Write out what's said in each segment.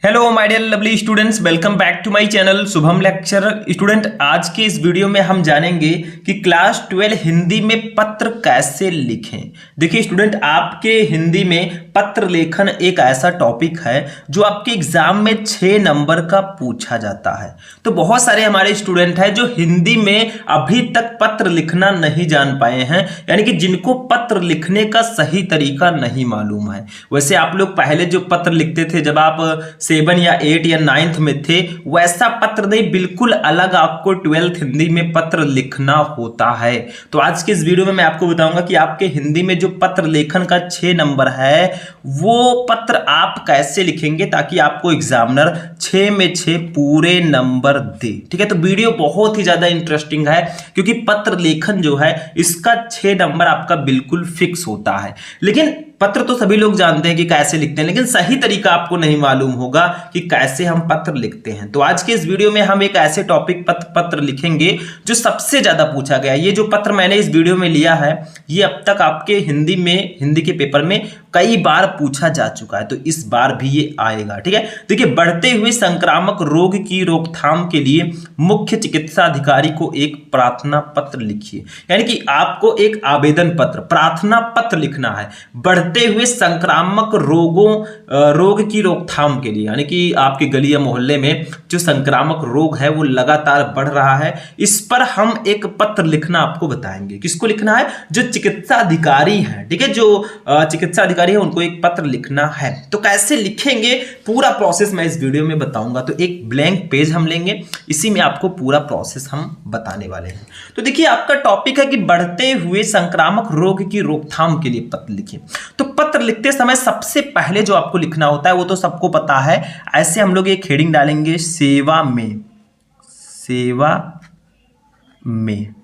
Hello my dear lovely students, welcome back to my channel Shubham lecture. Student, आज के इस video में हम जानेंगे कि क्लास 12 हिंदी में पत्र कैसे लिखें। देखिए स्टूडेंट, आपके हिंदी में पत्र लेखन एक ऐसा टॉपिक है जो आपके एग्जाम में 6 नंबर का पूछा जाता है। तो बहुत सारे हमारे स्टूडेंट हैं जो हिंदी में अभी तक पत्र लिखना नहीं जान पाए हैं, यानी कि जिनको पत्र लिखने का सही तरीका नहीं मालूम है। वैसे आप लोग पहले जो पत्र लिखते थे जब आप 7 या 8 या 9th में थे, वैसा पत्र नहीं, बिल्कुल अलग आपको 12th हिंदी में पत्र लिखना होता है। तो आज के इस वीडियो में मैं आपको बताऊंगा कि आपके हिंदी में जो पत्र लेखन का 6 नंबर है वो पत्र आप कैसे लिखेंगे ताकि आपको एग्जामिनर 6 में 6 पूरे नंबर दे। ठीक है, तो वीडियो बहुत ही ज्यादा इंटरेस्टिंग है क्योंकि पत्र लेखन जो है इसका 6 नंबर आपका बिल्कुल फिक्स होता है। लेकिन पत्र तो सभी लोग जानते हैं कि कैसे लिखते हैं, लेकिन सही तरीका आपको नहीं मालूम होगा कि कैसे हम पत्र लिखते हैं। तो आज के इस वीडियो में हम एक ऐसे टॉपिक पत्र लिखेंगे जो सबसे ज्यादा पूछा गया है। ये जो पत्र मैंने इस वीडियो में लिया है ये अब तक आपके हिंदी के पेपर में कई बार पूछा जा चुका है, तो इस बार भी ये आएगा। ठीक है, देखिए, बढ़ते हुए संक्रामक रोग की रोकथाम के लिए मुख्य चिकित्सा अधिकारी को एक प्रार्थना पत्र लिखिए। यानी कि आपको एक आवेदन पत्र, प्रार्थना पत्र लिखना है बढ़ते हुए संक्रामक रोग की रोकथाम के लिए। यानी कि आपके गली या मोहल्ले में जो संक्रामक रोग है वो लगातार बढ़ रहा है, इस पर हम एक पत्र लिखना आपको बताएंगे। किसको लिखना है? जो चिकित्सा अधिकारी हैं। ठीक है, जो चिकित्सा अधिकारी है उनको एक पत्र लिखना है। तो कैसे लिखेंगे पूरा प्रोसेस मैं इस वीडियो में बताऊंगा। तो एक ब्लैंक पेज हम लेंगे, इसी में आपको पूरा प्रोसेस हम बताने वाले हैं। तो देखिए, आपका टॉपिक है कि बढ़ते हुए संक्रामक रोग की रोकथाम के लिए पत्र लिखिए। तो पत्र लिखते समय सबसे पहले जो आपको लिखना होता है वो तो सबको पता है। ऐसे हम लोग एक हेडिंग डालेंगे, सेवा में।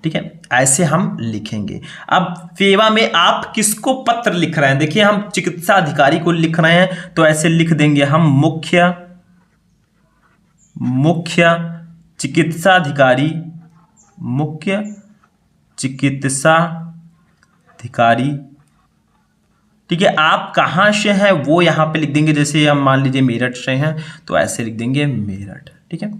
ठीक है, ऐसे हम लिखेंगे। अब सेवा में आप किसको पत्र लिख रहे हैं? देखिए, हम चिकित्सा अधिकारी को लिख रहे हैं तो ऐसे लिख देंगे हम मुख्य चिकित्सा अधिकारी, मुख्य चिकित्सा अधिकारी। ठीक है, आप कहां से हैं वो यहां पे लिख देंगे। जैसे हम मान लीजिए मेरठ से हैं तो ऐसे लिख देंगे मेरठ। ठीक है,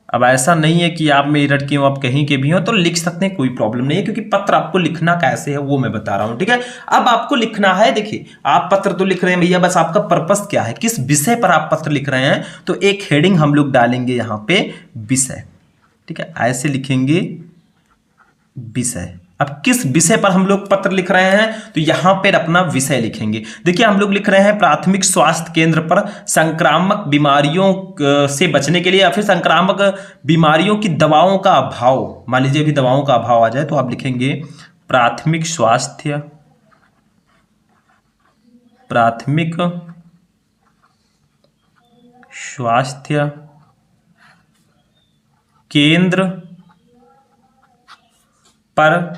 अब ऐसा नहीं है कि आप मेरठ के हो, आप कहीं के भी हो तो लिख सकते हैं, कोई प्रॉब्लम नहीं है, क्योंकि पत्र आपको लिखना कैसे है वो मैं बता रहा हूं। ठीक है, अब आपको लिखना है, देखिए आप पत्र तो लिख रहे हैं भैया, बस आपका पर्पस क्या है, किस विषय पर आप पत्र लिख रहे हैं। तो एक हेडिंग हम लोग डालेंगे यहां पे, विषय। ठीक है, ऐसे लिखेंगे विषय। अब किस विषय पर हम लोग पत्र लिख रहे हैं तो यहां पर अपना विषय लिखेंगे। देखिए, हम लोग लिख रहे हैं प्राथमिक स्वास्थ्य केंद्र पर संक्रामक बीमारियों से बचने के लिए या फिर संक्रामक बीमारियों की दवाओं का अभाव। मान लीजिए अभी दवाओं का अभाव आ जाए तो आप लिखेंगे प्राथमिक स्वास्थ्य केंद्र पर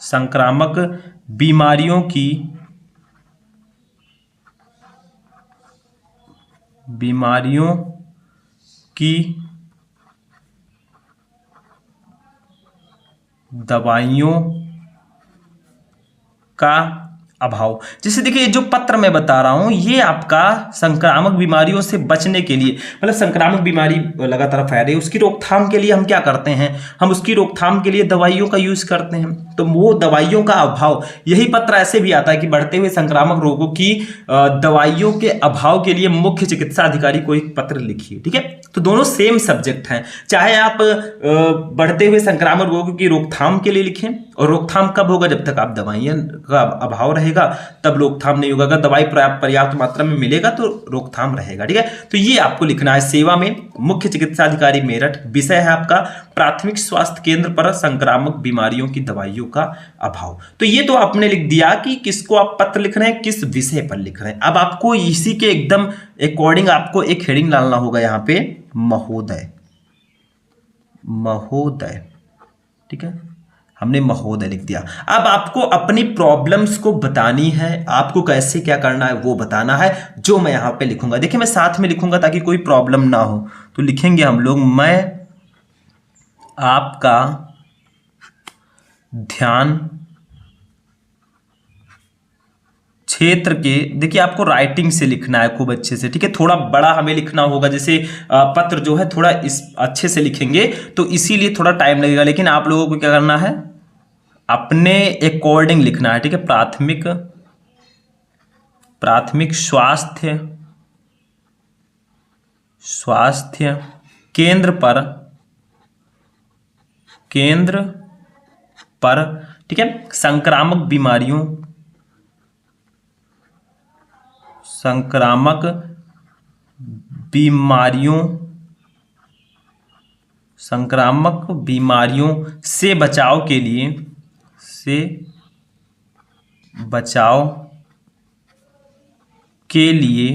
संक्रामक बीमारियों की दवाइयों का अभाव। जैसे देखिए, जो पत्र मैं बता रहा हूं ये आपका संक्रामक बीमारियों से बचने के लिए, मतलब संक्रामक बीमारी लगातार फैल रही है, उसकी रोकथाम के लिए हम क्या करते हैं, हम उसकी रोकथाम के लिए दवाइयों का यूज करते हैं। तो वो दवाइयों का अभाव, यही पत्र ऐसे भी आता है कि बढ़ते हुए संक्रामक रोगों की दवाइयों के अभाव के लिए मुख्य चिकित्सा अधिकारी को एक पत्र लिखिए। ठीक है, तो दोनों सेम सब्जेक्ट हैं। चाहे आप बढ़ते हुए संक्रामक रोगों की रोकथाम के लिए लिखें, और रोकथाम कब होगा? जब तक आप दवाइयों का अभाव रहेगा तब रोकथाम नहीं होगा। अगर दवाई पर्याप्त मात्रा में मिलेगा तो रोकथाम रहेगा। ठीक है, तो ये आपको लिखना है, सेवा में मुख्य चिकित्सा अधिकारी मेरठ। विषय है आपका प्राथमिक स्वास्थ्य केंद्र पर संक्रामक बीमारियों की दवाइयों का अभाव। तो ये तो आपने लिख दिया कि किसको आप पत्र लिख रहे हैं, किस विषय पर लिख रहे हैं। अब आपको इसी के एकदम अकॉर्डिंग आपको एक हेडिंग डालना होगा यहां पे, महोदय। ठीक है, हमने महोदय लिख दिया। अब आपको अपनी प्रॉब्लम्स को बतानी है, आपको कैसे क्या करना है वो बताना है, जो मैं यहां पे लिखूंगा। देखिए, मैं साथ में लिखूंगा ताकि कोई प्रॉब्लम ना हो। तो लिखेंगे हम लोग, मैं आपका ध्यान क्षेत्र के, देखिए आपको राइटिंग से लिखना है खूब अच्छे से, ठीक है। थोड़ा बड़ा हमें लिखना होगा, जैसे पत्र जो है थोड़ा इस अच्छे से लिखेंगे तो इसीलिए थोड़ा टाइम लगेगा, लेकिन आप लोगों को क्या करना है, अपने अकॉर्डिंग लिखना है, ठीक है। प्राथमिक स्वास्थ्य केंद्र पर, ठीक है, संक्रामक बीमारियों से बचाव के लिए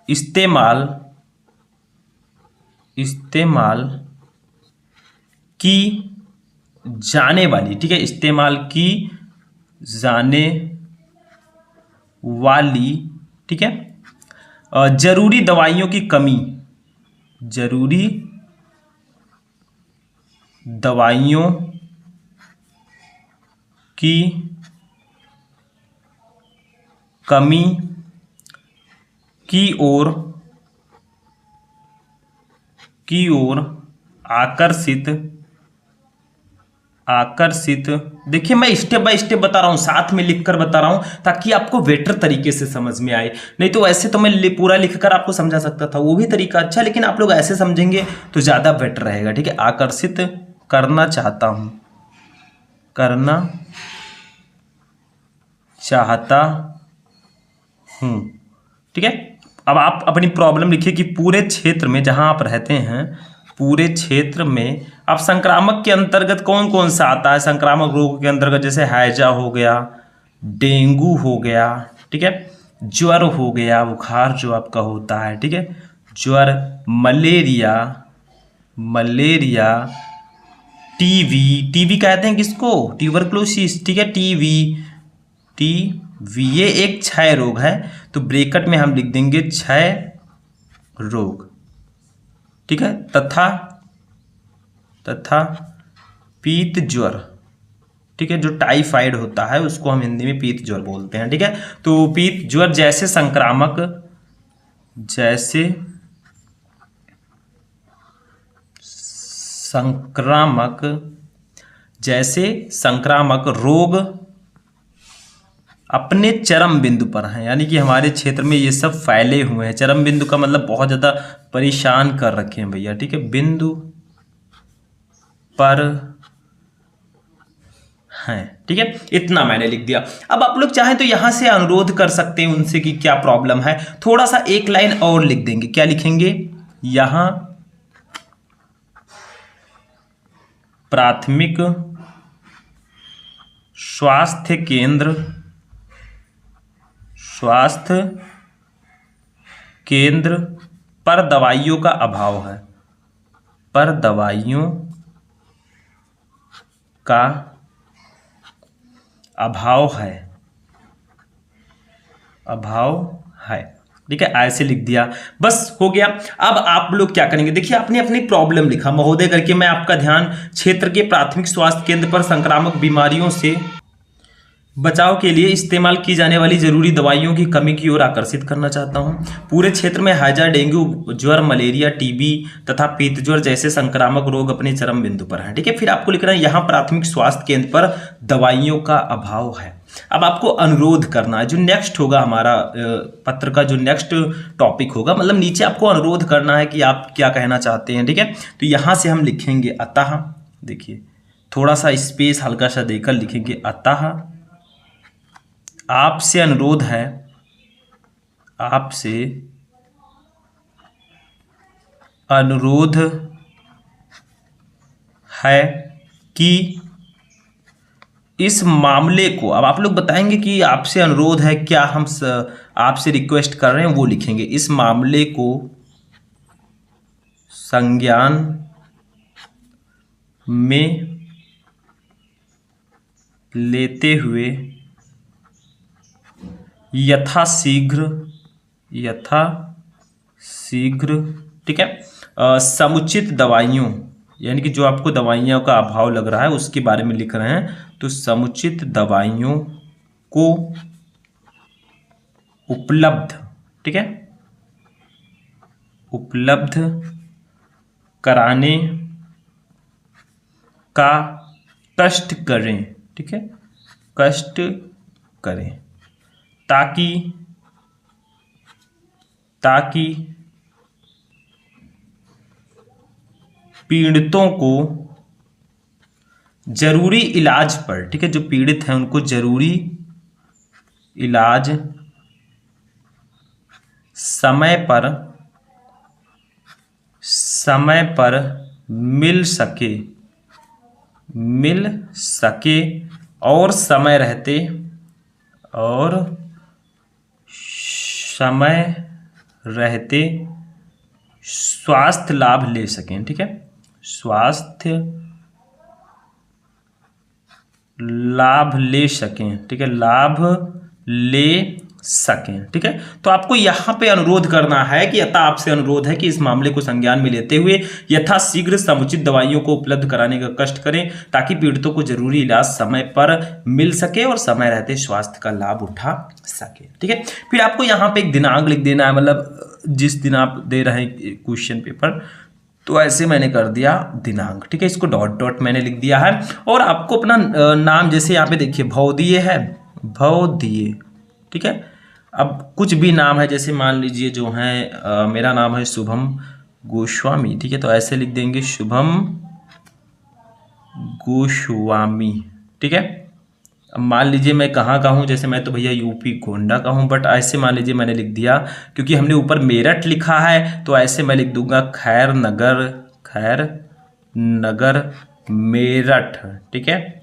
इस्तेमाल की जाने वाली, ठीक है, इस्तेमाल की जाने वाली, ठीक है, जरूरी दवाइयों की कमी, की ओर आकर्षित, देखिए मैं स्टेप बाय स्टेप बता रहा हूँ, साथ में लिखकर बता रहा हूँ ताकि आपको बेटर तरीके से समझ में आए। नहीं तो ऐसे तो मैं पूरा लिखकर आपको समझा सकता था, वो भी तरीका अच्छा, लेकिन आप लोग ऐसे समझेंगे तो ज़्यादा बेटर रहेगा, ठीक है। आकर्षित करना चाहता हूँ, ठीक है। अब आप अपनी प्रॉब्लम लिखिए कि पूरे क्षेत्र में जहाँ आप रहते हैं, पूरे क्षेत्र में अब संक्रामक के अंतर्गत कौन कौन सा आता है, संक्रामक रोग के अंतर्गत जैसे हैजा हो गया, डेंगू हो गया, ठीक है, ज्वर हो गया, बुखार जो आपका होता है, ठीक है, ज्वर, मलेरिया, टीवी कहते हैं किसको, ट्यूबरक्लोसिस, ठीक है, टीवी ये एक क्षय रोग है, तो ब्रैकेट में हम लिख देंगे क्षय रोग, ठीक है, तथा पीत ज्वर, ठीक है, जो टाइफाइड होता है उसको हम हिंदी में पीत ज्वर बोलते हैं, ठीक है। तो पीत ज्वर जैसे संक्रामक रोग अपने चरम बिंदु पर हैं, यानी कि हमारे क्षेत्र में ये सब फैले हुए हैं। चरम बिंदु का मतलब बहुत ज़्यादा परेशान कर रखे हैं भैया, ठीक है, बिंदु पर हैं, ठीक है, इतना मैंने लिख दिया। अब आप लोग चाहें तो यहां से अनुरोध कर सकते हैं उनसे कि क्या प्रॉब्लम है, थोड़ा सा एक लाइन और लिख देंगे, क्या लिखेंगे, यहां प्राथमिक स्वास्थ्य केंद्र पर दवाइयों का अभाव है, ठीक है, ऐसे लिख दिया, बस हो गया। अब आप लोग क्या करेंगे, देखिए आपने अपनी प्रॉब्लम लिखा महोदय करके, मैं आपका ध्यान क्षेत्र के प्राथमिक स्वास्थ्य केंद्र पर संक्रामक बीमारियों से बचाव के लिए इस्तेमाल की जाने वाली जरूरी दवाइयों की कमी की ओर आकर्षित करना चाहता हूं। पूरे क्षेत्र में हैजा, डेंगू, ज्वर, मलेरिया, टीबी तथा पीत ज्वर जैसे संक्रामक रोग अपने चरम बिंदु पर हैं, ठीक है। फिर आपको लिखना है यहाँ प्राथमिक स्वास्थ्य केंद्र पर दवाइयों का अभाव है। अब आपको अनुरोध करना है, जो नेक्स्ट होगा हमारा पत्र का जो नेक्स्ट टॉपिक होगा, मतलब नीचे आपको अनुरोध करना है कि आप क्या कहना चाहते हैं, ठीक है। तो यहाँ से हम लिखेंगे अतः, देखिए थोड़ा सा स्पेस हल्का सा देकर लिखेंगे, अतः आपसे अनुरोध है कि इस मामले को, अब आप लोग बताएंगे कि आपसे अनुरोध है क्या, हम आपसे रिक्वेस्ट कर रहे हैं, वो लिखेंगे, इस मामले को संज्ञान में लेते हुए यथाशीघ्र, ठीक है, समुचित दवाइयों, यानी कि जो आपको दवाइयों का अभाव लग रहा है उसके बारे में लिख रहे हैं, तो समुचित दवाइयों को उपलब्ध, ठीक है, उपलब्ध कराने का कष्ट करें, ठीक है, कष्ट करें, ताकि पीड़ितों को जरूरी इलाज पर, ठीक है, जो पीड़ित हैं उनको जरूरी इलाज समय पर मिल सके और समय रहते स्वास्थ्य लाभ ले सकें, ठीक है, स्वास्थ्य लाभ ले सकें, ठीक है, लाभ ले सकें, ठीक है। तो आपको यहाँ पे अनुरोध करना है कि आपसे अनुरोध है कि इस मामले को संज्ञान में लेते हुए यथाशीघ्र समुचित दवाइयों को उपलब्ध कराने का कष्ट करें ताकि पीड़ितों को जरूरी इलाज समय पर मिल सके और समय रहते स्वास्थ्य का लाभ उठा सके, ठीक है। फिर आपको यहाँ पे एक दिनांक लिख देना है, मतलब जिस दिन आप दे रहे हैं क्वेश्चन पेपर, तो ऐसे मैंने कर दिया दिनांक, ठीक है, इसको डॉट डॉट मैंने लिख दिया है। और आपको अपना नाम, जैसे यहाँ पे देखिए भवदीय है, भवदीय, ठीक है। अब कुछ भी नाम है, जैसे मान लीजिए जो है मेरा नाम है शुभम गोस्वामी, ठीक है, तो ऐसे लिख देंगे शुभम गोस्वामी, ठीक है। अब मान लीजिए मैं कहाँ का हूँ, जैसे मैं तो भैया यूपी गोंडा का हूँ, बट ऐसे मान लीजिए मैंने लिख दिया, क्योंकि हमने ऊपर मेरठ लिखा है तो ऐसे मैं लिख दूंगा खैर नगर मेरठ, ठीक है,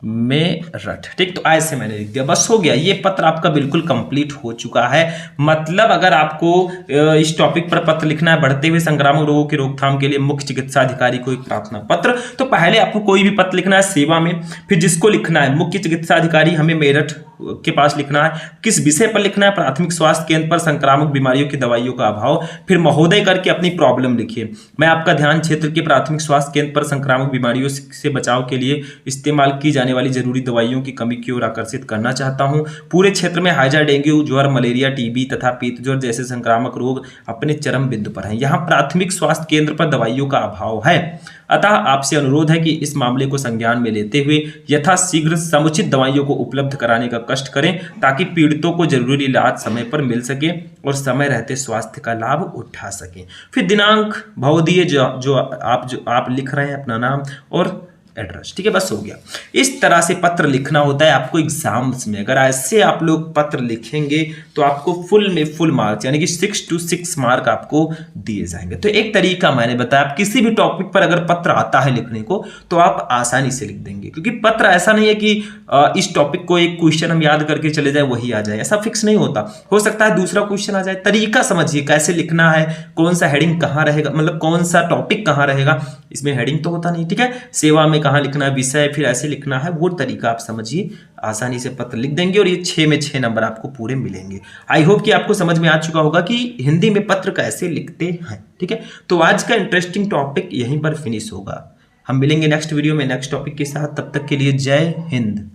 मेरठ, ठीक। तो ऐसे मैंने लिख दिया, बस हो गया। ये पत्र आपका बिल्कुल कंप्लीट हो चुका है। मतलब अगर आपको इस टॉपिक पर पत्र लिखना है, बढ़ते हुए संक्रामक रोगों की रोकथाम के लिए मुख्य चिकित्सा अधिकारी को एक प्रार्थना पत्र, तो पहले आपको कोई भी पत्र लिखना है सेवा में, फिर जिसको लिखना है मुख्य चिकित्सा अधिकारी हमें मेरठ के पास लिखना है, किस विषय पर लिखना है, प्राथमिक स्वास्थ्य केंद्र पर संक्रामक बीमारियों की दवाइयों का अभाव, फिर महोदय करके अपनी प्रॉब्लम लिखिए। मैं आपका ध्यान क्षेत्र के प्राथमिक स्वास्थ्य केंद्र पर संक्रामक बीमारियों से बचाव के लिए इस्तेमाल की जाने वाली जरूरी दवाइयों की कमी की ओर आकर्षित करना चाहता हूं। पूरे क्षेत्र में हैजा, डेंगू, ज्वर, मलेरिया, टीबी तथा पीत ज्वर जैसे संक्रामक रोग अपने चरम बिंदु पर हैं। यहाँ प्राथमिक स्वास्थ्य केंद्र पर दवाइयों का अभाव है, अतः आपसे अनुरोध है कि इस मामले को संज्ञान में लेते हुए यथाशीघ्र समुचित दवाइयों को उपलब्ध कराने का कष्ट करें ताकि पीड़ितों को जरूरी इलाज समय पर मिल सके और समय रहते स्वास्थ्य का लाभ उठा सकें। फिर दिनांक भवदीय जो आप लिख रहे हैं अपना नाम और एड्रेस, ठीक है, बस हो गया। इस तरह से पत्र लिखना होता है आपको एग्जाम्स में। अगर ऐसे आप लोग पत्र लिखेंगे तो आपको फुल में फुल मार्क्स यानी कि 6 to 6 मार्क आपको दिए जाएंगे। तो एक तरीका मैंने बताया, आप किसी भी टॉपिक पर अगर पत्र आता है लिखने को तो आप आसानी से लिख देंगे, क्योंकि पत्र ऐसा नहीं है कि इस टॉपिक को एक क्वेश्चन हम याद करके चले जाए वही आ जाए, ऐसा फिक्स नहीं होता। हो सकता है दूसरा क्वेश्चन आ जाए। तरीका समझिए कैसे लिखना है, कौन सा हेडिंग कहाँ रहेगा, मतलब कौन सा टॉपिक कहाँ रहेगा, इसमें हेडिंग तो होता नहीं, ठीक है। सेवा में कहाँ लिखना है, विषय फिर ऐसे लिखना है, वो तरीका आप समझिए, आसानी से पत्र लिख देंगे और ये 6 में 6 नंबर आपको पूरे मिलेंगे। आई होप कि आपको समझ में आ चुका होगा कि हिंदी में पत्र कैसे लिखते हैं, ठीक है। तो आज का इंटरेस्टिंग टॉपिक यहीं पर फिनिश होगा। हम मिलेंगे नेक्स्ट वीडियो में नेक्स्ट टॉपिक के साथ, तब तक के लिए जय हिंद।